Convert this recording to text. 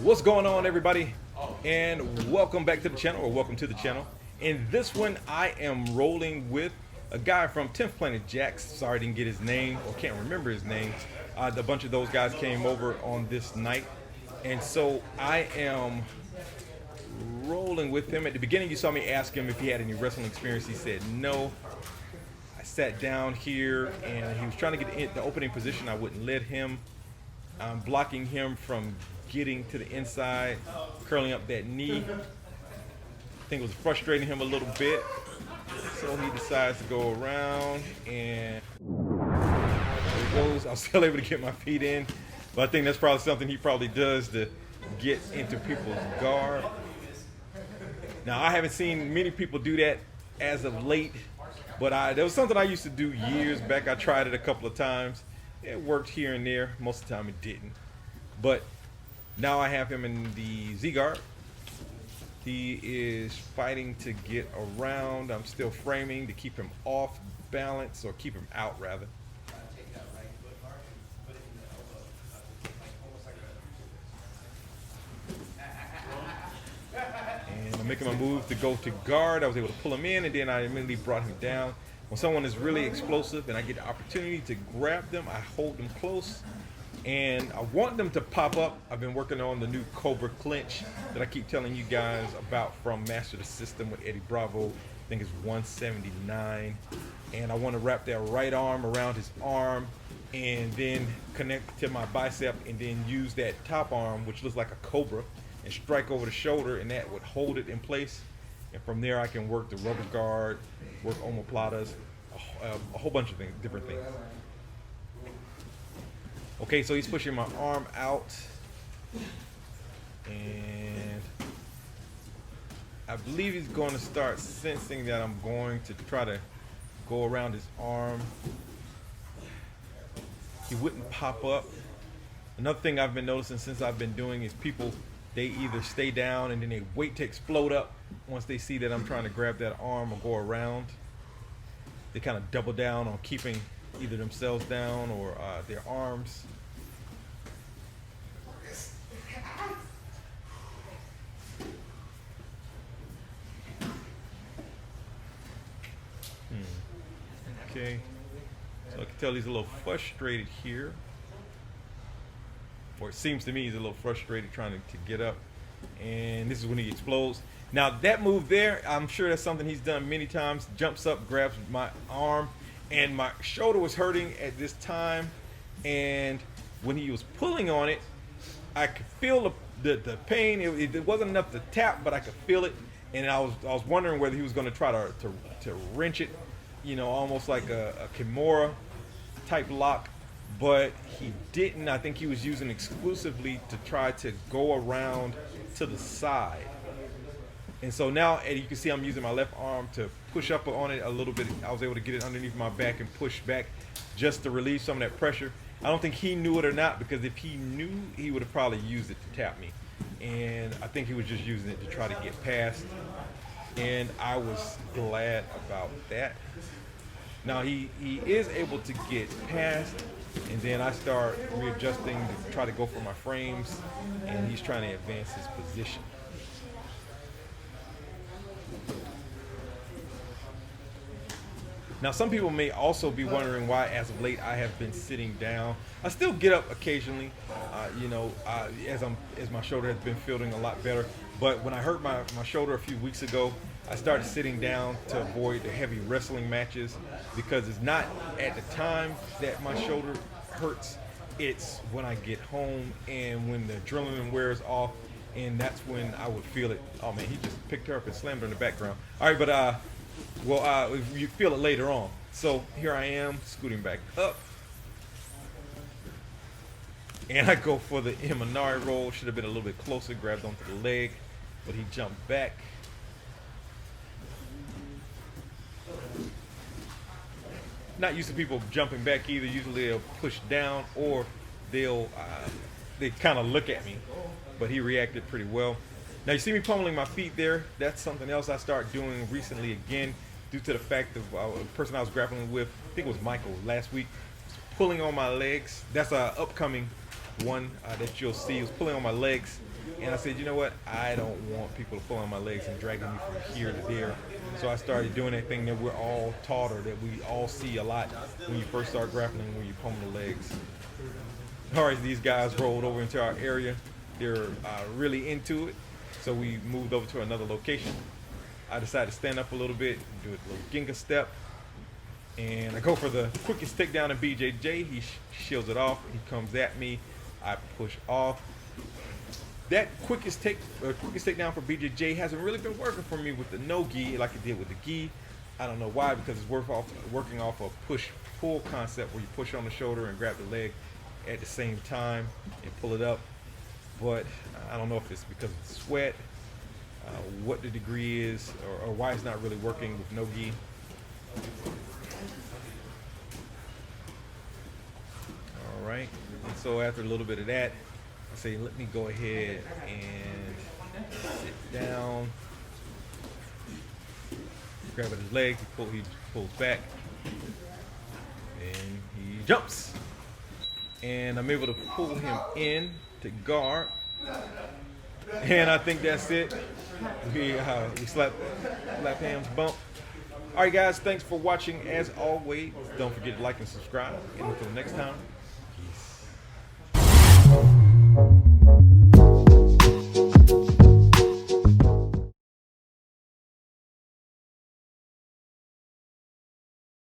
What's going on, everybody, and welcome back to the channel, or welcome to the channel. In this one, I am rolling with a guy from 10th Planet Jax. Sorry I didn't get his name, or can't remember his name. A bunch of those guys came over on this night, and so I am rolling with him. At the beginning, you saw me ask him if he had any wrestling experience. He said no. I sat down here, and he was trying to get in the opening position. I wouldn't let him. I'm blocking him from getting to the inside, curling up that knee. I think it was frustrating him a little bit. So he decides to go around, and there he goes. I was still able to get my feet in, but I think that's probably something he probably does to get into people's guard. Now, I haven't seen many people do that as of late, but there was something I used to do years back. I tried it a couple of times. It worked here and there. Most of the time it didn't. But now I have him in the Z-guard. He is fighting to get around. I'm still framing to keep him off balance, or keep him out rather. And I'm making my move to go to guard. I was able to pull him in, and then I immediately brought him down. When someone is really explosive and I get the opportunity to grab them, I hold them close. And I want them to pop up. I've been working on the new Cobra clinch that I keep telling you guys about from Master the System with Eddie Bravo. I think it's 179. And I want to wrap that right arm around his arm and then connect to my bicep, and then use that top arm, which looks like a cobra, and strike over the shoulder, and that would hold it in place. And from there I can work the rubber guard, work omoplatas, a whole bunch of things, different things. Okay, so he's pushing my arm out, and I believe he's going to start sensing that I'm going to try to go around his arm. He wouldn't pop up. Another thing I've been noticing since I've been doing is people, they either stay down and then they wait to explode up once they see that I'm trying to grab that arm or go around. They kind of double down on keeping either themselves down or their arms. Okay, so I can tell he's a little frustrated here, or it seems to me he's a little frustrated trying to get up, and this is when he explodes. Now that move there, I'm sure that's something he's done many times. Jumps up, grabs my arm, and my shoulder was hurting at this time, and when he was pulling on it, I could feel the pain. It wasn't enough to tap, but I could feel it, and I was wondering whether he was going to try to wrench it, you know, almost like a Kimura type lock, but he didn't. I think he was using exclusively to try to go around to the side. And so now, Eddie, you can see I'm using my left arm to push up on it a little bit. I was able to get it underneath my back and push back just to relieve some of that pressure. I don't think he knew it or not, because if he knew, he would have probably used it to tap me. And I think he was just using it to try to get past. And I was glad about that. Now he is able to get past, and then I start readjusting to try to go for my frames, and he's trying to advance his position. Now, some people may also be wondering why, as of late, I have been sitting down. I still get up occasionally, as my shoulder has been feeling a lot better. But when I hurt my shoulder a few weeks ago, I started sitting down to avoid the heavy wrestling matches, because it's not at the time that my shoulder hurts. It's when I get home and when the adrenaline wears off, and that's when I would feel it. Oh man, he just picked her up and slammed her in the background. All right, but you feel it later on. So here I am, scooting back up, and I go for the Imanari roll. Should have been a little bit closer, grabbed onto the leg, but he jumped back. Not used to people jumping back either. Usually they'll push down, or they kind of look at me, but he reacted pretty well. Now you see me pummeling my feet there. That's something else I started doing recently again, due to the fact of the person I was grappling with, I think it was Michael last week, pulling on my legs. That's an upcoming one that you'll see was pulling on my legs. And I said, you know what? I don't want people to pull on my legs and dragging me from here to there. So I started doing that thing that we're all taught, or that we all see a lot when you first start grappling, when you pummel the legs. All right, these guys rolled over into our area. They're really into it. So we moved over to another location. I decided to stand up a little bit, do a little Ginga step. And I go for the quickest takedown in BJJ. He shields it off. He comes at me. I push off. That quickest takedown for BJJ hasn't really been working for me with the no gi like it did with the gi. I don't know why, because it's working off a push-pull concept where you push on the shoulder and grab the leg at the same time and pull it up. But I don't know if it's because of the sweat, what the degree is, or why it's not really working with no gi. All right, and so after a little bit of that, I say, let me go ahead and sit down, grab at his leg, he pulls back, and he jumps. And I'm able to pull him in to guard. And I think that's it. We slap hands, bump. All right, guys, thanks for watching. As always, don't forget to like and subscribe. And until next time,